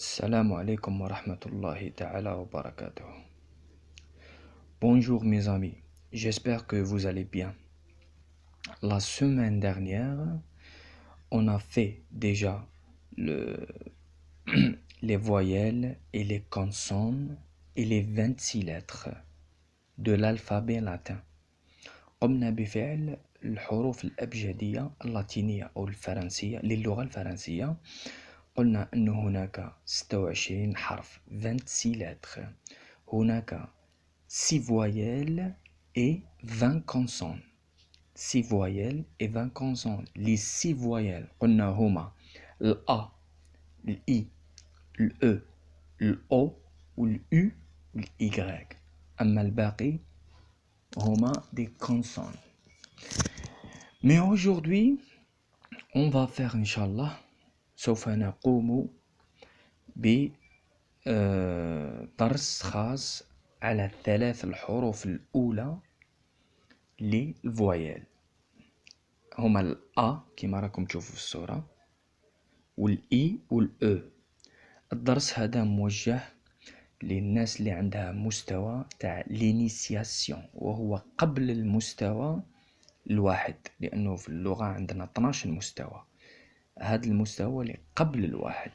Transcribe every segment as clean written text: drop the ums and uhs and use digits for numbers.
Assalamu alaikum wa rahmatullahi ta'ala wa barakatuh. Bonjour mes amis, j'espère que vous allez bien. La semaine dernière, on a fait déjà les voyelles et les consonnes et les 26 lettres de l'alphabet latin. قمنا بفعل الحروف الأبجدية اللاتينية أو الفرنسية للغة الفرنسية. قلنا أن هناك 26 حرف 26 lettres. هناك 6 voyelles et 20 consonnes. 6 voyelles et 20 consonnes. Les 6 voyelles قلنا هما الأ الإي الأو الأو والأو والإي. أما الباقي هما des consonnes. Mais aujourd'hui, on va faire Inch'Allah, سوف نقوم بدرس خاص على الثلاث الحروف الأولى للفويل. هما الأ كما راكم تشوفوا في الصورة والإي والأو. الدرس هذا موجه للناس اللي عندها مستوى تاع لينيسياسيون، وهو قبل المستوى الواحد، لأنه في اللغة عندنا 12 مستوى. هذا المستوى اللي قبل الواحد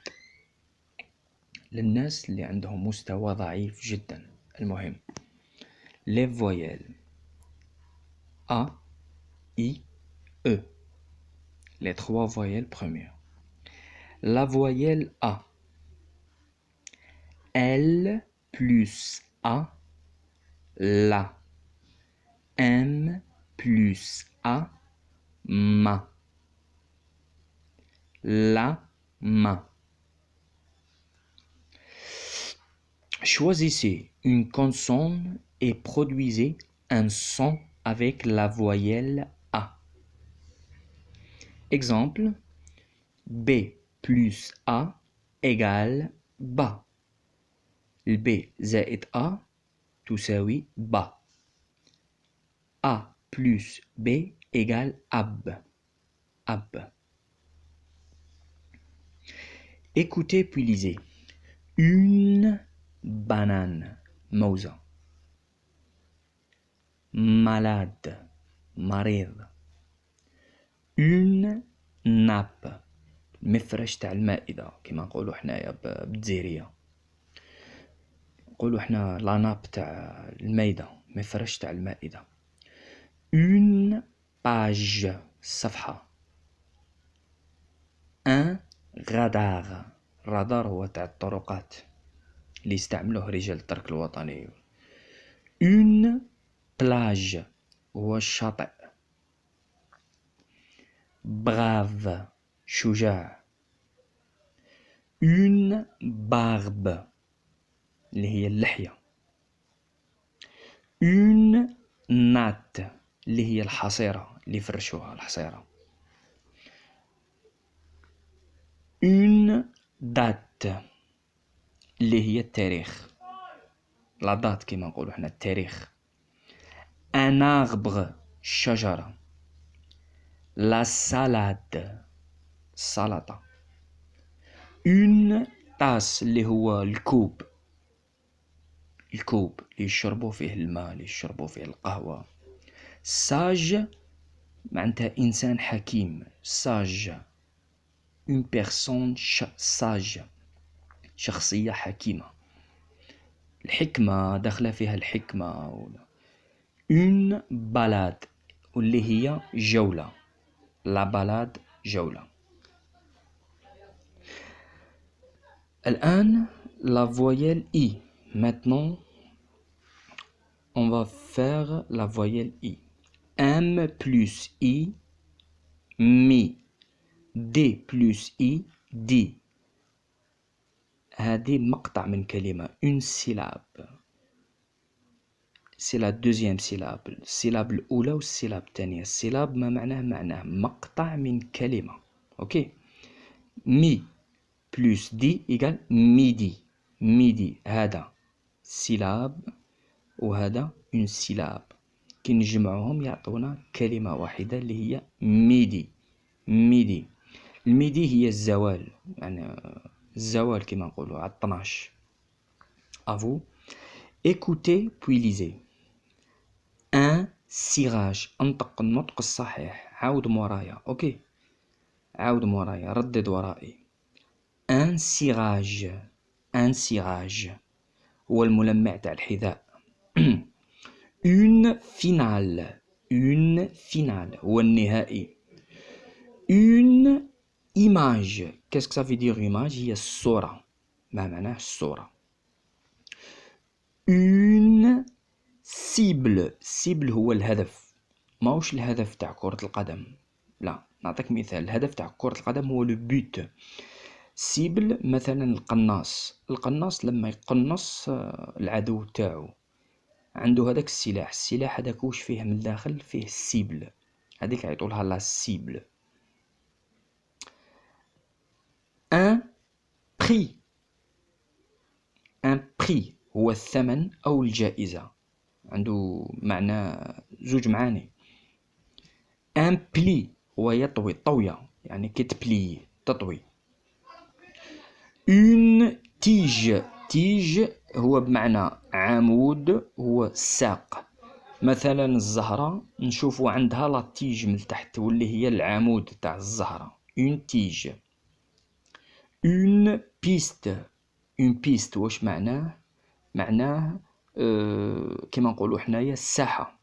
للناس اللي عندهم مستوى ضعيف جدا. المهم les voyelles A, I, E, les 3 voyelles premières. La voyelle A, L plus A, la. M plus A, ma. La, ma. Choisissez une consonne et produisez un son avec la voyelle A. Exemple, B plus A égale ba. Le B زائد A تساوي ba. A plus B égale ab. Ab. Écoutez puis lisez. Une banane, موزة. Malade, مريض. Une nappe, مفرش تاع المائدة كما نقولوا حنايا بالجزائرية. نقولوا حنا لا ناب تاع المائدة، مفرش تاع المائدة. Une page، صفحة. Un radar، الرادار هو تاع الطرقات اللي يستعملوه رجال الترك الوطني. Une plage هو الشاطئ. Brave، شجاع. Une barbe اللي هي اللحية. Une natte اللي هي الحصيرة اللي فرشوها الحصيرة. Une date اللي هي التاريخ، لا دات كما نقولوا حنا التاريخ. Un arbre الشجرة. La salade السلطة. Une tasse اللي هو الكوب، الكوب اللي يشربوا فيه الماء، اللي يشربوا فيه القهوة. Sage معناتها إنسان حكيم. Sage une personne sage، شخصية حكيمة. الحكمة داخلة فيها الحكمة. Une balade واللي هي جولة. La balade جولة. الآن la voyelle I. Maintenant on va faire la voyelle I. M plus I, mi. D plus I, di. هذه مقطع من كلمة، une syllabe. C'est la deuxième syllabe. السيلاب الأولى والسيلاب الثانية. السيلاب ما معناه مقطع من كلمة. أوكي. mi plus di égale midi. midi هذا سيلاب وهذا une syllabe. كي نجمعهم يعطونا كلمة واحدة اللي هي ميدي. ميدي. الميدي هي الزوال، يعني الزوال كما نقولوا على 12. افو. écoutez puis lisez. ان سيراج. انطق النطق الصحيح، عاود مورايا. اوكي، عاود مورايا، ردد ورائي. ان سيراج. ان سيراج هو الملمع تاع الحذاء. اون فينال. اون فينال هو النهائي. اون image. qu'est-ce que ça veut dire image؟ هي الصورة. ما معناه الصورة؟ une cible. cible هو الهدف، ماهوش الهدف تاع كرة القدم، لا. نعطيك مثال، الهدف تاع كرة القدم هو لو بوت. سيبل مثلا القناص. القناص لما يقنص العدو تاعو عنده هذاك السلاح. السلاح هذاك واش فيه من الداخل؟ فيه السيبل، هذيك يعيطولها لا سيبل. ان بري. ان بري هو الثمن او الجائزة، عنده معنى زوج معاني. ان بلي هو يطوي، طوية يعني كتبلي تطوي. اون تيج. تيج هو بمعنى عمود، هو الساق. مثلا الزهرة نشوفوا عندها لا تيج من تحت واللي هي العمود تاع الزهرة. اون تيج. اون بيست. اون بيست واش معناه؟ معناه كما نقولوا حنايا الساحة.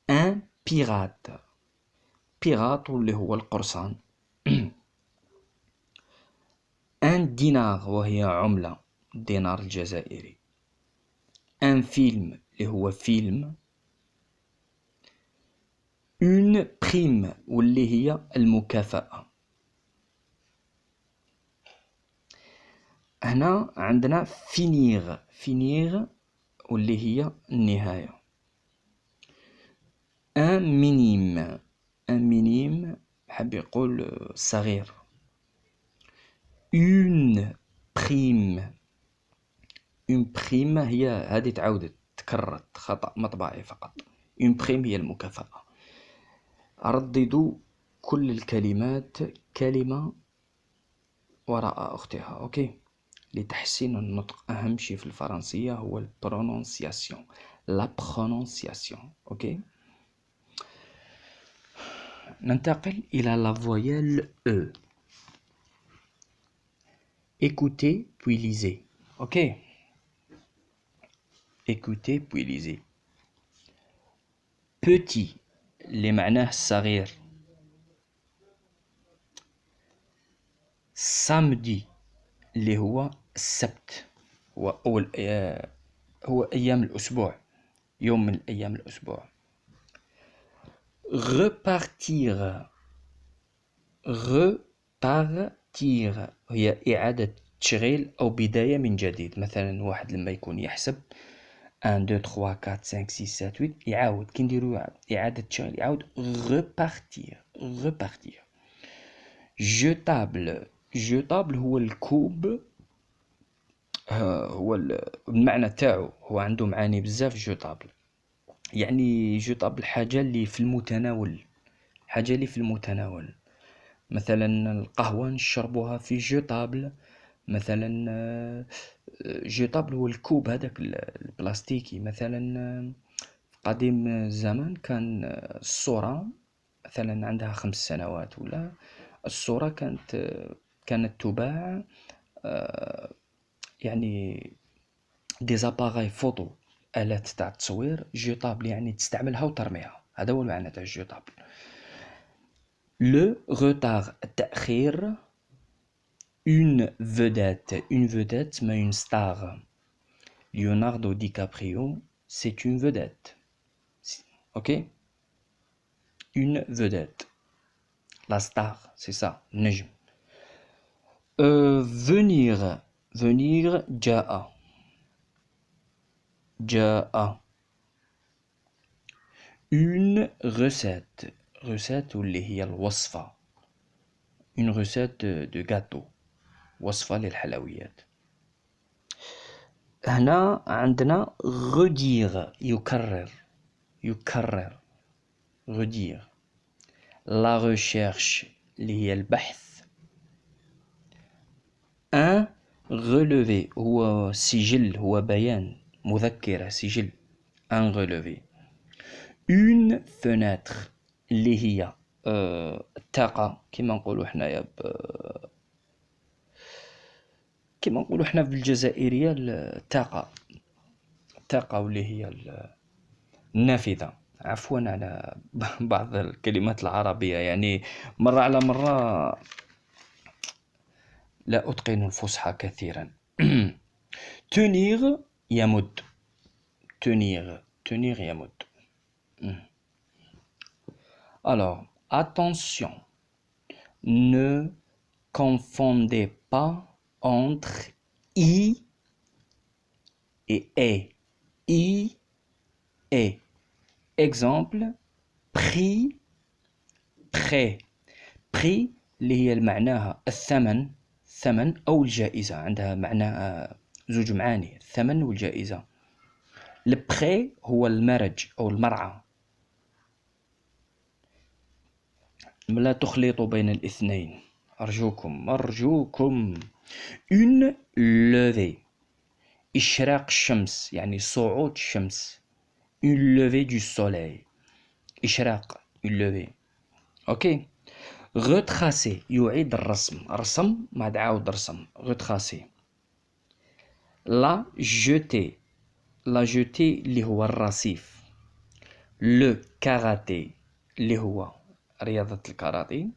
ان بيرات. بيرات واللي هو القرصان. ان دينار وهي عملة، الدينار الجزائري. ان فيلم اللي هو فيلم. اون بريم واللي هي المكافأة. هنا عندنا فينيغ. فينيغ واللي هي النهاية. ان مينيم. ان مينيم حاب يقول صغير. اون بريم. اون بريم هي هذه تعاودت تكررت، خطأ مطبعي فقط. اون بريم هي المكافأة. رددوا كل الكلمات كلمة وراء أختها. أوكي، لتحسين النطق أهم شيء في الفرنسية هو البرونونسياسيون، لا برونونسياسيون. أوكي، ننتقل إلى لا فويال أو. écoutez puis lisez. أوكي، écoutez puis lisez. petit اللي معناه الصغير. samedi اللي هو السبت، هو أول هو أيام الأسبوع، يوم من أيام الأسبوع. repartir. repartir هي إعادة تشغيل أو بداية من جديد. مثلا واحد لما يكون يحسب 1 2 3 4 5 6 7 8 يعاود، كي نديرو إعادة تشغيل يعاود repartir. repartir. jetable. jetable هو الكوب، هو المعنى تاعو هو عنده معاني بزاف. جوتابل يعني جوتابل حاجة اللي في المتناول، حاجة اللي في المتناول. مثلا القهوة نشربوها في جوتابل. مثلا جوتابل هو الكوب هذاك البلاستيكي. مثلا في قديم الزمان كان الصورة مثلا عندها 5 سنوات ولا، الصورة كانت تباع يعني دي زاباغاي فوتو، آلات تاع التصوير جوتابل، يعني تستعملها وترميها. هذا هو المعنى تاع جوتابل. لو روتار التأخير. اون فودات. اون فودات تسمى اون ستار. ليوناردو دي كابريو سي اون فودات. اوكي، اون فودات لا ستار سي سا، النجم. venir. venir جاء. جاء. une recette. recette واللي هي الوصفة. une recette de gâteau، وصفة للحلويات. هنا عندنا redire يكرر. يكرر redire. la recherche اللي هي البحث. un relevé هو سجل هو بيان مذكرة سجل un relevé une fenêtre اللي هي الطاقة كما نقولوا حنايا كما نقولوا حنا بالجزائرية الطاقة واللي هي النافذة عفوا على بعض الكلمات العربية يعني مرة على مرة لا أتقن الفصحى كثيرا tenir يمد tenir يمد alors attention ne confondez pas entre i et est. I et. Exemple, prix, prêt. prix اللي هي معناها الثمن ثمن أو الجائزة عندها معنى زوج معاني الثمن والجائزة. البري هو المرج أو المرعى. لا تخلطوا بين الاثنين أرجوكم. une levée إشراق الشمس يعني صعود الشمس. une levée du soleil إشراق une levée. أوكي. retracer يعيد الرسم رسم ما تعاود رسم retracer. la jetée اللي هو الرصيف. le karaté اللي هو رياضة الكاراتيه.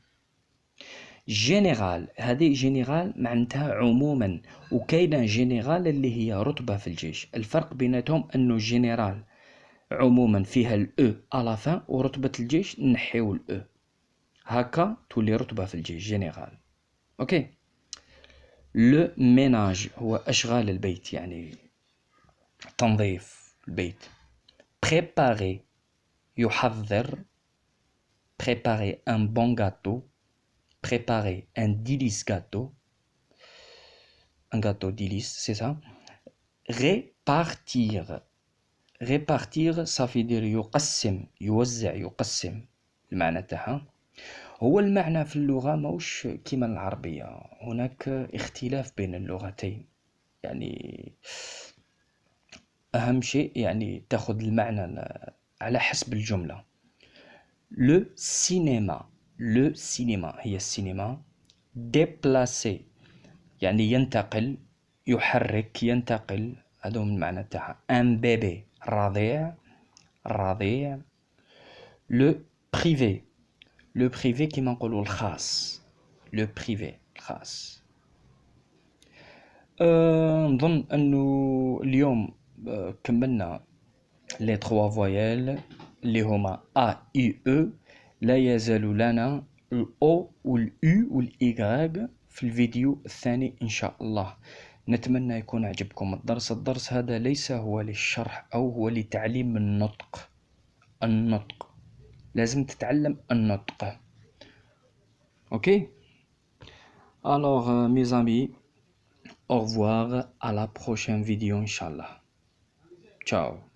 جنرال هذه جنرال معناتها عموما وكاينه جنرال اللي هي رتبة في الجيش. الفرق بيناتهم انه جنرال عموما فيها الاو على فان ورتبة الجيش نحيو الاو هكا تولي رتبة في الجيش جنرال. اوكي. لو ميناج هو اشغال البيت يعني تنظيف البيت. بريباري يحضر. préparer un bon gâteau. préparer un délice gâteau. Un gâteau délice, c'est ça. répartir ça veut dire يقسم يوزع يقسم المعنى تاعها. هو المعنى في اللغة ماهوش كيما العربية هناك اختلاف بين اللغتين يعني أهم شيء يعني تاخذ المعنى على حسب الجملة. le cinéma هي السينما. déplacer يعني ينتقل يحرك ينتقل هذا من المعنى تاعها. un bébé رضيع. le privé كما نقولوا الخاص. le privé الخاص. نظن انه اليوم كملنا les 3 voyelles اللي هما A I E. لا يزال لنا ال O وال U وال Y في الفيديو الثاني إن شاء الله. نتمنى يكون عجبكم الدرس هذا ليس هو للشرح أو هو لتعليم النطق لازم تتعلم النطق. Ok. Alors mes amis, au revoir à la prochaine vidéo Inch'Allah. Ciao.